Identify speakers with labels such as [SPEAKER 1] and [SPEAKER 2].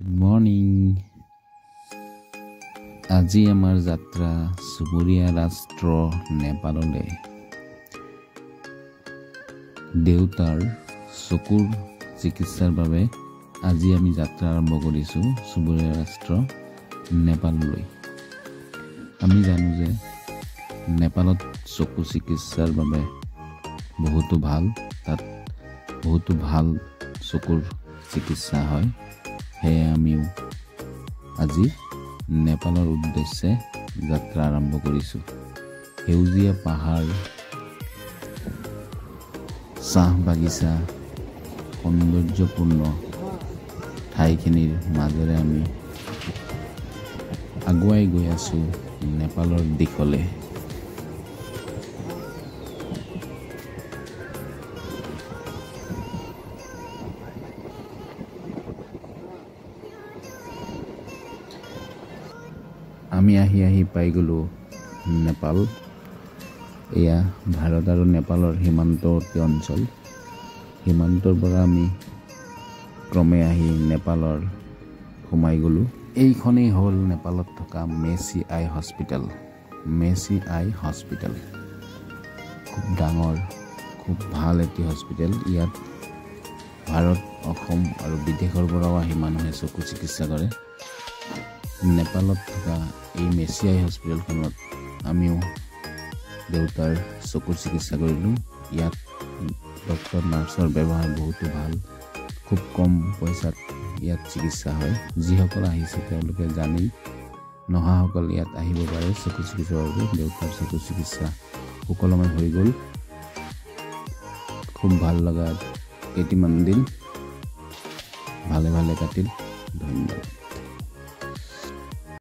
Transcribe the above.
[SPEAKER 1] Good morning. আজি আমাৰ যাত্ৰা সুবুৰীয়া ৰাষ্ট্ৰ নেপাললৈ। দেউতাৰ চকুৰ চিকিৎসাৰ বাবে আজি আমি যাত্ৰা আৰম্ভ কৰিছোঁ সুবুৰীয়া ৰাষ্ট্ৰ নেপাললৈ। আমি জানো যে নেপালত চকু চিকিৎসাৰ বাবে বহুতো ভাল চকুৰ চিকিৎসা হয়। সেয়ে আমিও আজি নেপালৰ উদ্দেশ্যে যাত্ৰা আৰম্ভ কৰিছোঁ। সেউজীয়া পাহাৰ, চাহ বাগিচা, সৌন্দৰ্যপূৰ্ণ ঠাইখিনিৰ মাজেৰে আমি আগুৱাই গৈ আছোঁ নেপালৰ দিশলৈ। আমি আহি পাই গ'লোঁ নেপাল। এয়া ভাৰত আৰু নেপালৰ সীমান্তৱৰ্তী অঞ্চল। সীমান্তৰ পৰা আমি ক্ৰমে আহি নেপালৰ সোমাই গ'লোঁ। এইখনেই হ'ল নেপালত থকা মেচি আই হস্পিটেল। মেচি আই হস্পিটেল খুব ডাঙৰ, খুব ভাল এটি হস্পিটেল। ইয়াত ভাৰত, অসম আৰু বিদেশৰ পৰাও আহি মানুহে চকু চিকিৎসা কৰে। নেপালত থকা এই মেচি আই হস্পিটেলখনত আমিও দেউতাৰ চকুৰ চিকিৎসা কৰিলোঁ। ইয়াত ডক্টৰ নাৰ্ছৰ ব্যৱহাৰ বহুতো ভাল। খুব কম পইচাত ইয়াত চিকিৎসা হয়। যিসকল আহিছে তেওঁলোকে জানি, নহাসকল ইয়াত আহিব পাৰে চকু চিকিৎসাৰ বাবে। দেউতাৰ চকু চিকিৎসা সুকলমে হৈ গ'ল। খুব ভাল লগা কেইটিমান দিন ভালে কাটিল। ধন্যবাদ।